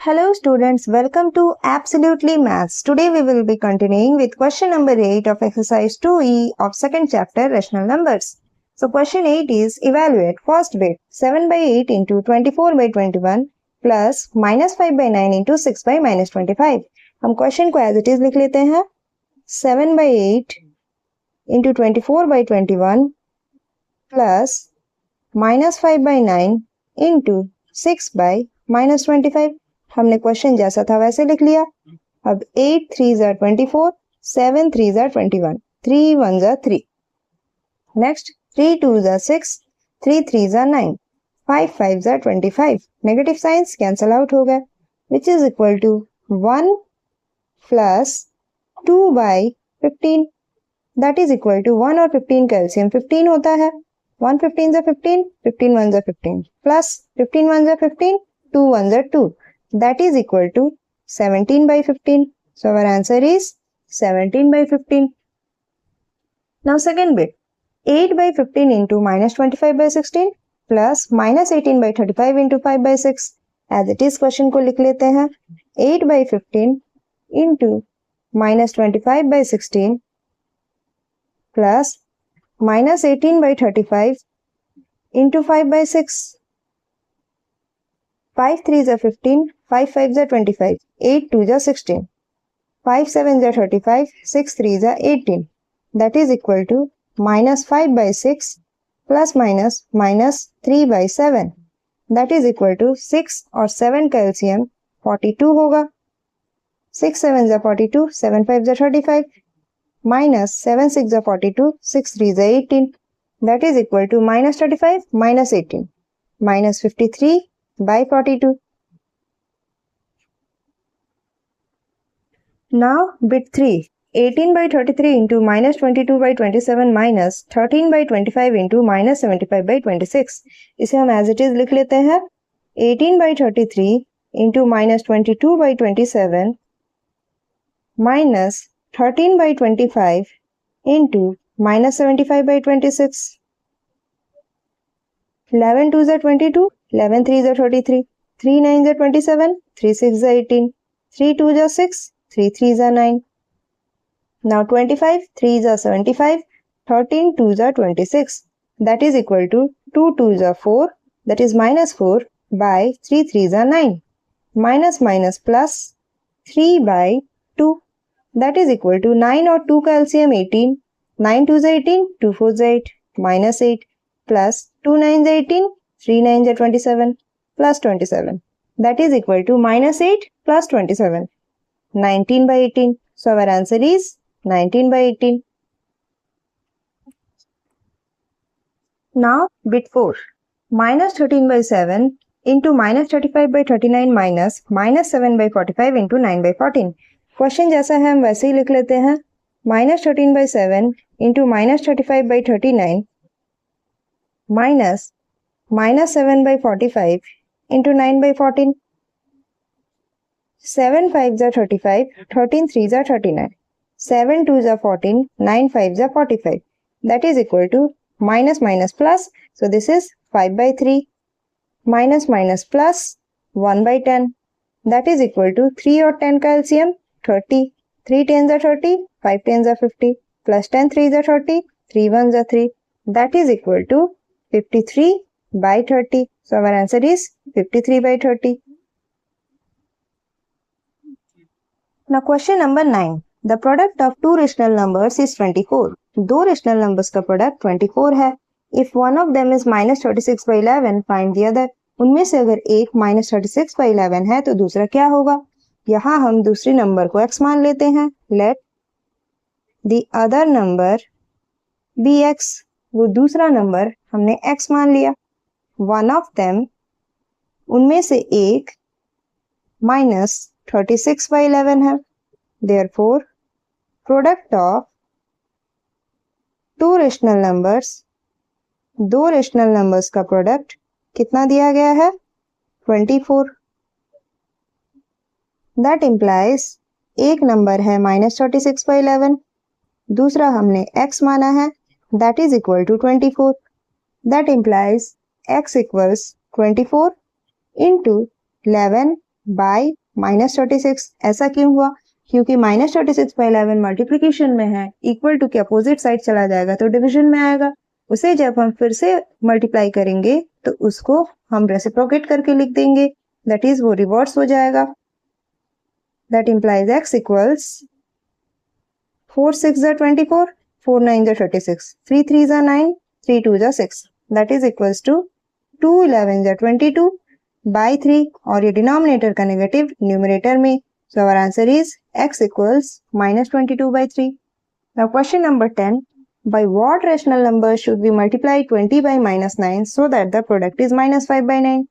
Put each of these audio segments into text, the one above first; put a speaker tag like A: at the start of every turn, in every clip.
A: Hello students, welcome to Absolutely Maths. Today we will be continuing with question number 8 of exercise 2E of second chapter rational numbers. So question 8 is evaluate first bit 7 by 8 into 24 by 21 plus minus 5 by 9 into 6 by minus 25. हम question को as it is लिख लेते हैं 7 by 8 into 24 by 21 plus minus 5 by 9 into 6 by minus 25. हमने question जैसा था वैसे लिख लिया। अब 8 3 ज़ा 24, 7 3 ज़ा 21, 3 1 ज़ा 3, नेक्स्ट 3 2 ज़ा 6, 3 3 ज़ा 9, 5 5 ज़ा 25, नेगेटिव साइंस कैंसल आउट हो गए, which is equal to 1 plus 2 by 15, that is equal to 1 और 15 का एलसीएम 15 होता है। 1 15 ज़ा 15, 15 1 ज़ा 15 प्लस 15 1 ज़ा 15, 2 1 ज़ा 2, that is equal to 17 by 15. So our answer is 17 by 15. Now second bit 8 by 15 into minus 25 by 16 plus minus 18 by 35 into 5 by 6. As it is question को लिख लेते हैं 8 by 15 into minus 25 by 16 plus minus 18 by 35 into 5 by 6. 5 3 ज़ा 15, 5 5 ज़ा 25, 8 2 ज़ा 16, 5 7 ज़ा 35, 6 3 ज़ा 18, that is equal to minus 5 by 6 plus minus minus 3 by 7, that is equal to 6 और 7 का एलसीएम 42 होगा। 6 7 ज़ा 42, 7 5 ज़ा 35, minus 7 6 ज़ा 42, 6 3 ज़ा 18, that is equal to minus 35 minus 18, minus 53 by 42. Now bit 3, 18 by 33 into minus 22 by 27 minus 13 by 25 into minus 75 by 26. इसे हम as it is लिख लेते हैं 18 by 33 into minus 22 by 27 minus 13 by 25 into minus 75 by 26. 11 2 ज़ा 22, 11 3 ज़ा 33, 3 9 ज़ा 27, 3 6 ज़ा 18, 3 2 ज़ा 6, 3 3 ज़ा 9. Now 25 3 ज़ा 75, 13 2 ज़ा 26, that is equal to 2 2 ज़ा 4, that is minus 4 by 3 3 ज़ा 9, minus minus plus 3 by 2, that is equal to 9 और 2 का एलसीएम 18, 9 2 ज़ा 18, 2 4 ज़ा 8, minus 8 plus 2 9 ज़ा 18, 3 9 ज़ा 27 plus 27, that is equal to minus 8 plus 27, 19 by 18. So our answer is 19 by 18. Now bit 4, minus 13 by 7 into minus 35 by 39 minus minus 7 by 45 into 9 by 14. Question जैसा है हम वैसे ही लिख लेते हैं minus 13 by 7 into minus 35 by 39 minus minus 7 by 45 into 9 by 14. 7 5 ज़ा 35, 13 3 ज़ा 39, 7 2 ज़ा 14, 9 5 ज़ा 45, that is equal to minus minus plus, so this is 5 by 3, minus minus plus 1 by 10, that is equal to 3 और 10 का एलसीएम 30, 3 10 ज़ा 30, 5 10 ज़ा 50, plus 10 3 ज़ा 30, 3 1 ज़ा 3, that is equal to 53 by 30. So our answer is 53 by 30. Now question number 9. The product of two rational numbers is 24. दो rational numbers का product 24 है. If one of them is minus 36 by 11, find the other. उनमें से अगर एक minus 36 by 11 है तो दूसरा क्या होगा? यहाँ हम दूसरी नंबर को x मान लेते हैं. Let the other number be x. वो दूसरा नंबर हमने x मान लिया. One of them, उनमें से एक minus 36 by 11 है. Therefore, product of two rational numbers, दो rational numbers का product कितना दिया गया है? 24. That implies एक नंबर है minus 36 by 11, दूसरा हमने x माना है, that is equal to 24. That implies x equals 24 into 11 by -36। ऐसा क्यों हुआ? क्योंकि -36 बाय 11 मल्टीप्लिकेशन में है, इक्वल टू के अपोजिट साइड चला जाएगा तो डिवीजन में आएगा। उसे जब हम फिर से मल्टीप्लाई करेंगे तो उसको हम रेसिप्रोकेट करके लिख देंगे, दैट इज वो रिवर्स हो जाएगा। दैट इम्प्लाइज x इक्वल्स 4 6 जा 24, 4 9 जा 36, 3 3 जा 9, 3 2 जा 6, दैट इज इक्वल्स टू 2 11 जा 22 बाय 3, और ये डिनोमिनेटर का नेगेटिव न्यूमरेटर में, so our answer is x equals -22 by 3. Now question number 10. By what rational number should we multiply 20 by -9 so that the product is -5 by 9?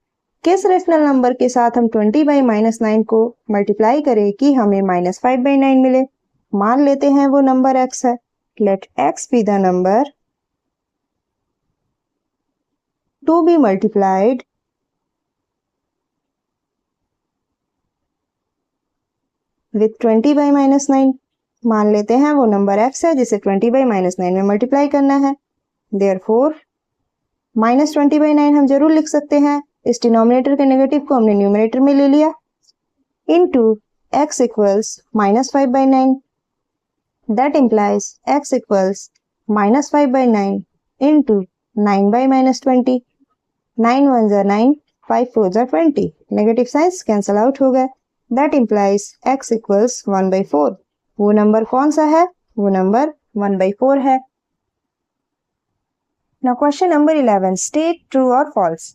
A: किस rational number के साथ हम 20 by -9 को multiply करें कि हमें -5 by 9 मिले? मान लेते हैं वो नंबर x है। Let x be the number to be multiplied with 20 by -9। मान लेते हैं वो नंबर x है जिसे 20 by -9 में मल्टीप्लाई करना है। Therefore, -20 by 9 हम जरूर लिख सकते हैं। इस डिनोमिनेटर के नेगेटिव को हमने न्यूमरेटर में ले लिया, into x equals -5 by 9। That implies x equals -5 by 9 into 9 by -20। 9 1 जा 9, 5 4 जा 20, नेगेटिव साइंस कैंसल आउट हो गए। That implies x equals 1 by 4। वो नंबर कौन सा है? वो नंबर 1 by 4 है। Now question number 11. State true or false.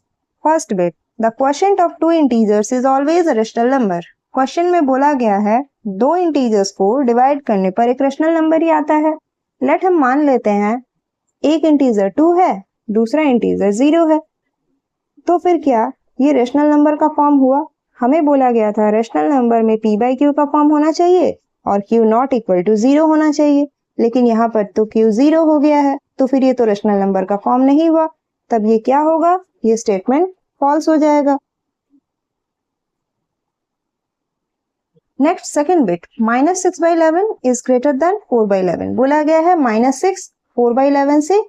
A: First bit. The quotient of two integers is always a rational number. Question में बोला गया है दो इंटीजर्स को डिवाइड करने पर एक रेशनल नंबर ही आता है। लेट हम मान लेते हैं एक इंटीजर 2 है, दूसरा इंटीजर 0 है, तो फिर क्या ये रेशनल नंबर का फॉर्म हुआ? हमें बोला गया था रेशनल नंबर में p by q का फॉर्म होना चाहिए और q नॉट इक्वल टू 0 होना चाहिए, लेकिन यहाँ पर तो q 0 हो गया है, तो फिर ये तो रेशनल नंबर का फॉर्म नहीं हुआ। तब ये क्या होगा? ये स्टेटमेंट फॉल्स हो जाएगा। Next second bit, -6 by 11 is greater than 4 by 11। बोला गया है -6 4 by 11 से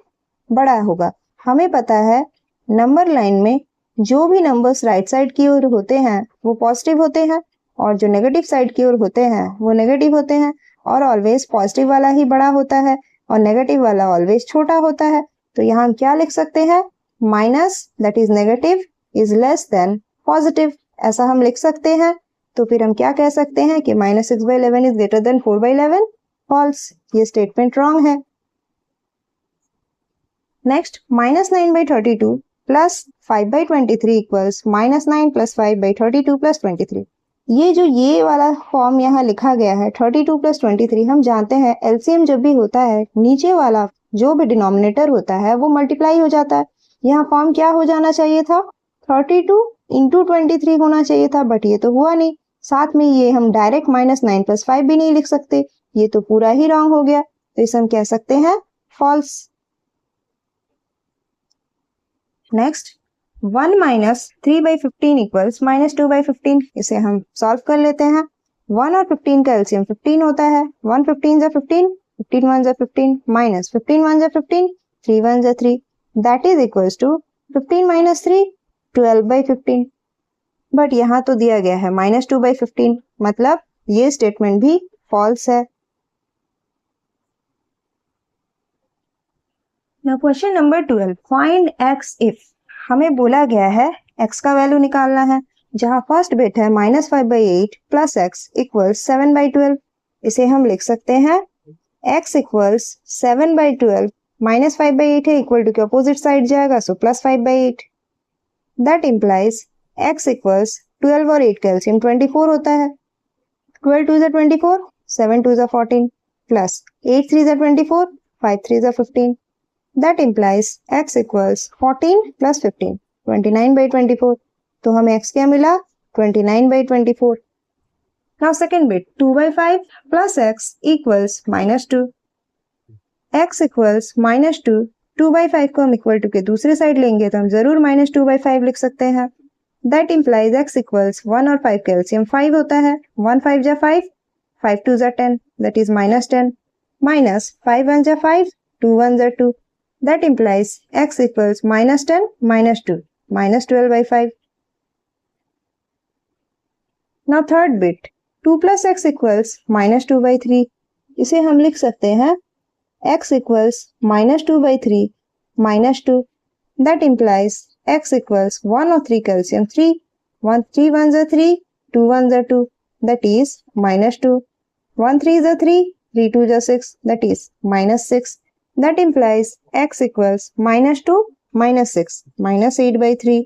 A: बड़ा होगा। हमें पता है नंबर लाइन में जो भी नंबर्स राइट साइड की ओर होते हैं वो पॉजिटिव होते हैं और जो नेगेटिव साइड की ओर होते हैं वो नेगेटिव होते हैं, और ऑलवेज पॉजिटिव वाला ही बड़ा होता है और नेगेटिव वाला ऑलवेज छोटा होता है। तो यहाँ हम क्या लिख सकते हैं? Minus that is negative is less than positive, ऐसा हम लिख सकते हैं। तो फिर हम क्या कह सकते हैं कि -6 by 11 is greater than 4 by 11? False, ये स्टेटमेंट रॉन्ग है। Next, -9 by 32 plus 5 by 23 equals -9 plus 5 by 32 plus 23। ये वाला फॉर्म यहाँ लिखा गया है 32 प्लस 23, हम जानते हैं एलसीएम जब भी होता है नीचे वाला जो भी डिनोमिनेटर होता है वो मल्टीप्लाई हो जाता है। यहाँ फॉर्म क्या हो जाना चाहिए था? 32 इंटू 23 होना चाहिए था, बट ये तो हुआ नहीं। साथ में ये हम डायरेक्ट -9 प्लस 5 भी नहीं लिख सकते, ये तो पूरा ही रॉन्ग हो गया, तो इसे हम कह सकते हैं false. Next, 1 minus 3 by 15 equals -2 by 15। इसे हम सॉल्व कर लेते हैं। 1 और 15 का एलसीएम 15 होता है। 1 15 जा 15, 15 1 जा 15, माइनस 15 1 जा 15, 3 1 जा 3, that is equals to 15 minus 3 12 by 15। But यहाँ तो दिया गया है -2 by 15, मतलब ये स्टेटमेंट भी फॉल्स है। Now question number 12. Find x if. हमें बोला गया है x का वैल्यू निकालना है, जहां फर्स्ट बिट है -5 by 8 plus x equals 7 by 12। इसे हम लिख सकते हैं x इक्वल्स 7 by 12, -5 by 8 है, इक्वल टू के अपोजिट साइड जाएगा, सो +5 by 8। That implies x equals 12 और 8 का एलसीएम 24 होता है। 12 2 जा 24, 7 2 जा 14, प्लस 8 3 जा 24, 5 3 जा 15। That implies x equals 14 plus 15, 29 by 24. तो हमें x क्या मिला? 29 by 24. Now second bit, 2 by 5 plus x equals -2. x equals -2. 2 by 5 को हम इक्वल टू के दूसरे साइड लेंगे तो हम जरूर -2 by 5 लिख सकते हैं। That implies x equals 1 और 5 का एलसीएम 5 होता है। 1 5 जा 5, 5 2 जा 10, that is -10, minus 5 1 जा 5, 2 1 जा 2। That implies x equals -10 -2, -12 by 5. Now third bit 2 plus x equals -2/3. इसे हम लिख सकते हैं x equals -2/3 -2. That implies x equals 1 or 3 calcium 3. 3 ones are 3, 2 ones are 2. That is -2. 1 3s are 3, 3 2s are 6. That is -6. That implies x equals -2 -6 -8/3.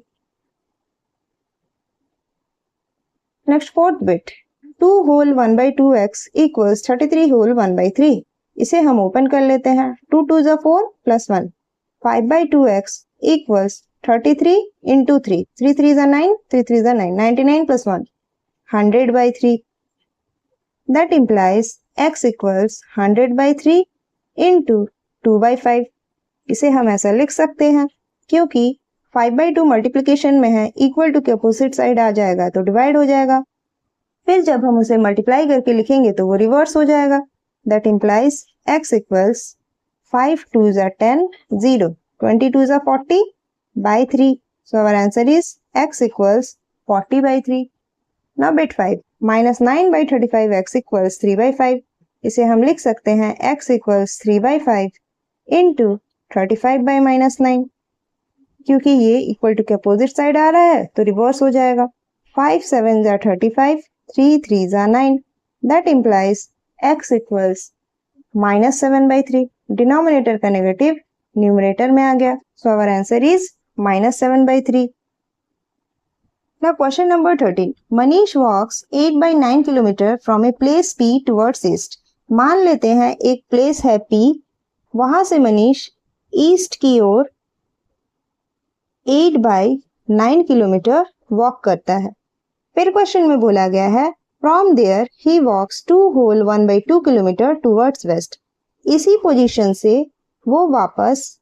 A: Next fourth bit 2 whole 1/2x equals 33 whole 1/3. इसे हम open कर लेते हैं. 2 2s are 4 plus 1. 5/2x equals 33 into 3. 3 3s are 9, 3 3s are 9. 99 plus 1. 100/3. That implies x equals 100/3 into 2/5. इसे हम ऐसा लिख सकते हैं क्योंकि 5/2 मल्टीप्लिकेशन में है, इक्वल टू के अपोजिट साइड आ जाएगा तो डिवाइड हो जाएगा. फिर जब हम उसे मल्टीप्लाई करके लिखेंगे तो वो रिवर्स हो जाएगा. That implies x equals 5 2s are 10, 0, 22s are 40/3. So our answer is x equals 40/3. Now bit 5 -9/35x equals 3/5. इसे हम लिख सकते हैं x equals 3/5 into 35/-9. क्योंकि ये इक्वल टू के अपोजिट साइड आ रहा है तो रिवर्स हो जाएगा. 5 7s are 35, 3 3s are 9. That implies x equals -7/3. Denominator का नेगेटिव न्यूमरेटर में आ गया. So our answer is -7/3. Now question number 13. Manish walks 8/9 kilometer from a place P towards east. मान लेते हैं एक प्लेस है P, वहां से मनीष ईस्ट की ओर 8/9 किलोमीटर वॉक करता है. फिर क्वेश्चन में बोला गया है from there he walks 2 whole 1/2 kilometre towards west. इसी पोजीशन से वो वापस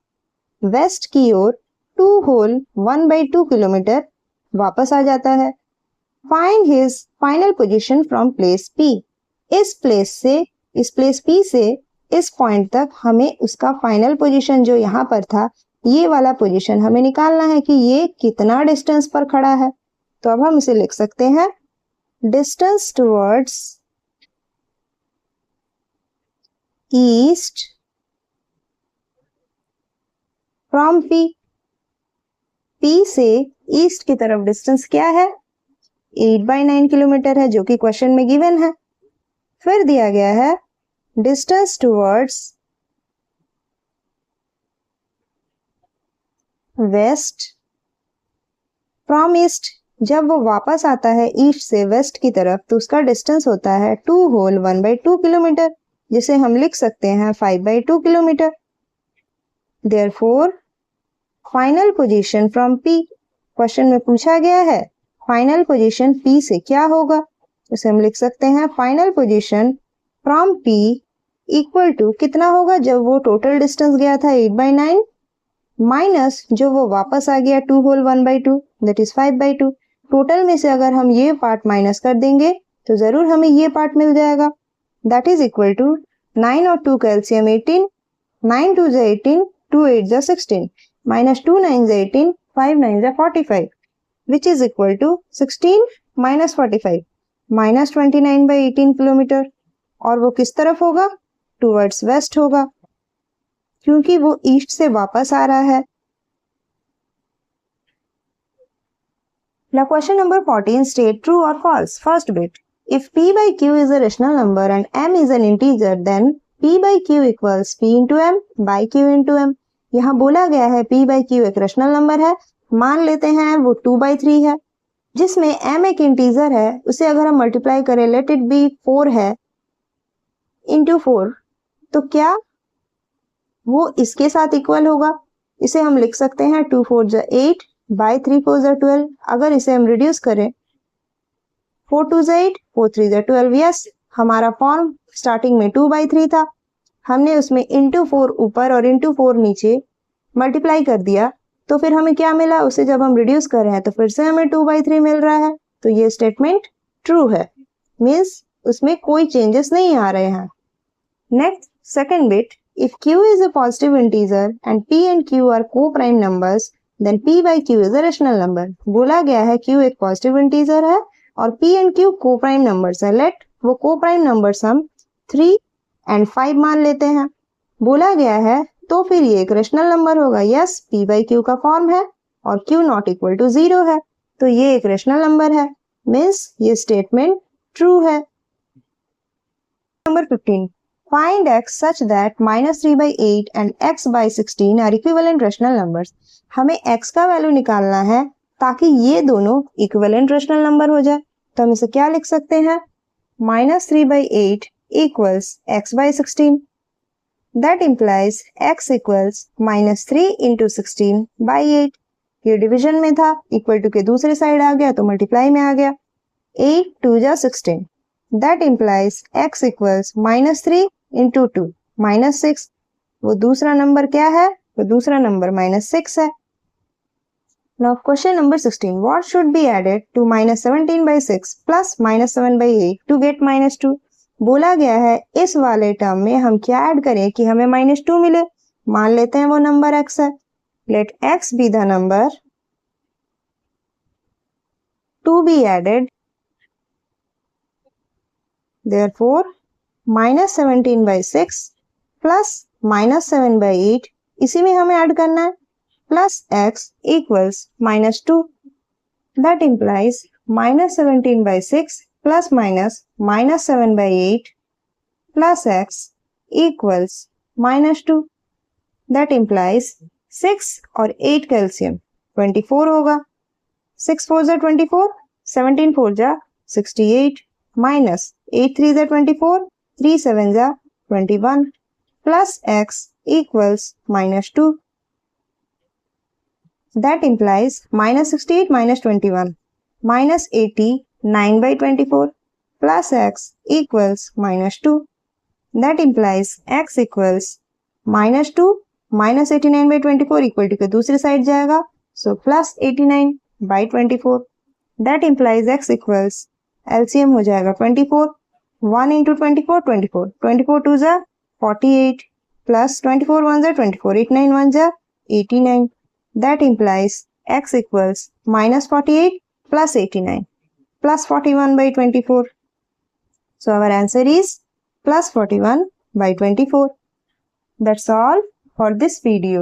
A: वेस्ट की ओर 2 whole 1/2 किलोमीटर वापस आ जाता है. Find his final position from place P. इस प्लेस P से इस पॉइंट तक हमें उसका फाइनल पोजीशन जो यहाँ पर था, ये वाला पोजीशन हमें निकालना है कि ये कितना डिस्टेंस पर खड़ा है. तो अब हम इसे लिख सकते हैं distance towards east from P. P से ईस्ट की तरफ डिस्टेंस क्या है? 8/9 किलोमीटर है जो कि क्वेश्चन में गिवन है. फिर दिया गया है distance towards waste from east. जब वो वापस आता है ईस्ट से वेस्ट की तरफ तो उसका डिस्टेंस होता है 2 whole 1/2 किलोमीटर, जिसे हम लिख सकते हैं 5/2 kilometre. Therefore final position from P. Question में पूछा गया है फाइनल पोजीशन P से क्या होगा, उसे हम लिख सकते हैं final position from P equal to कितना होगा जब वो टोटल डिस्टेंस गया था 8/9 माइनस जो वो वापस आ गया 2 whole 1/2 दैट इज 5/2. टोटल में से अगर हम ये पार्ट माइनस कर देंगे तो जरूर हमें ये पार्ट मिल जाएगा. दैट इज इक्वल टू 9 और 2 calcium 18, 9 2s are 18, 2 8s are 16, minus 2 9s are 18, 5 9s are 45, which is equal to 16 minus 45 minus 29/18 kilometre. और वो किस तरफ होगा? टूवर्ड्स वेस्ट होगा क्योंकि वो ईस्ट से वापस आ रहा है. Now question number 14 state true or false. First bit, if p/q is a rational number and m is an integer, then p/q equals p into m by q into m. यहाँ बोला गया है p/q एक rational number है, मान लेते हैं वो 2/3 है, जिसमें m एक इंटीजर है, उसे अगर हम मल्टीप्लाई करें लेट इट बी 4 है इंटू 4, तो क्या वो इसके साथ इक्वल होगा? इसे हम लिख सकते हैं 2 4s are 8 by 3 4s are 12. अगर इसे हम रिड्यूस करें 4 2s are 8, 4 3s are 12. Yes, हमारा फॉर्म स्टार्टिंग में 2/3 था, हमने उसमें इंटू 4 ऊपर और इंटू 4 नीचे मल्टीप्लाई कर दिया, तो फिर हमें क्या मिला? उसे जब हम रिड्यूस कर रहे हैं तो फिर से हमें 2/3 मिल रहा है. तो ये स्टेटमेंट ट्रू है, मीन्स उसमें कोई चेंजेस नहीं आ रहे हैं. Next second bit, if q is a positive integer and p and q are co-prime numbers, then p/q is a rational number. बोला गया है q एक पॉजिटिव इंटीजर है और P एंड Q को प्राइम नंबर्स है। लेट वो को प्राइम नंबर्स हम 3 एंड 5 मान लेते हैं। बोला गया है तो फिर ये एक रेशनल नंबर होगा। यस, P बाई Q का फॉर्म है और Q नॉट इक्वल टू 0 है, तो ये एक रेशनल नंबर है। मीन्स ये स्टेटमेंट ट्रू है। Number 15, find x such that -3/8 and x by 16 are equivalent rational numbers। हमें x का वैल्यू निकालना है ताकि ये दोनों इक्विवेलेंट रेशनल नंबर हो जाए। तो हम इसे क्या लिख सकते हैं? -3/8 equals x by 16। That implies x equals -3 into 16 by 8। ये डिवीजन में था, इक्वल टू के दूसरे साइड आ गया तो मल्टीप्लाई में आ गया। 8 2 जा 16। That implies x equals -3 into 2 -6। वो दूसरा नंबर क्या है? वो दूसरा नंबर -6 है। Now question number 16. What should be added to -17/6 plus -7/8 to get -2? बोला गया है इस वाले टर्म में हम क्या ऐड करें कि हमें -2 मिले। मान लेते हैं वो नंबर x है। Let x be the number to be added। Therefore, -17/6 plus -7/8 इसी में हमें ऐड करना है, plus x equals -2। That implies -17/6 plus -7/8 plus x equals -2। That implies 6 और 8 का LCM 24 होगा। 6 4 जा 24, 17 4 जा 68, minus 8 3 जा 24, 3 7 जा 21, plus x equals -2। That implies -68 minus 21, -89/24 plus x equals -2। That implies x equals -2 -89/24 equal to के दूसरी साइड जाएगा, so plus 89/24। That implies x equals LCM हो जाएगा 24। 1 into 24 24, 24 2 जा 48 plus 24 1 जा 24, 8 9 1 जा 89। That implies x equals -48 plus 89 plus 41/24। So our answer is plus 41/24। That's all for this video.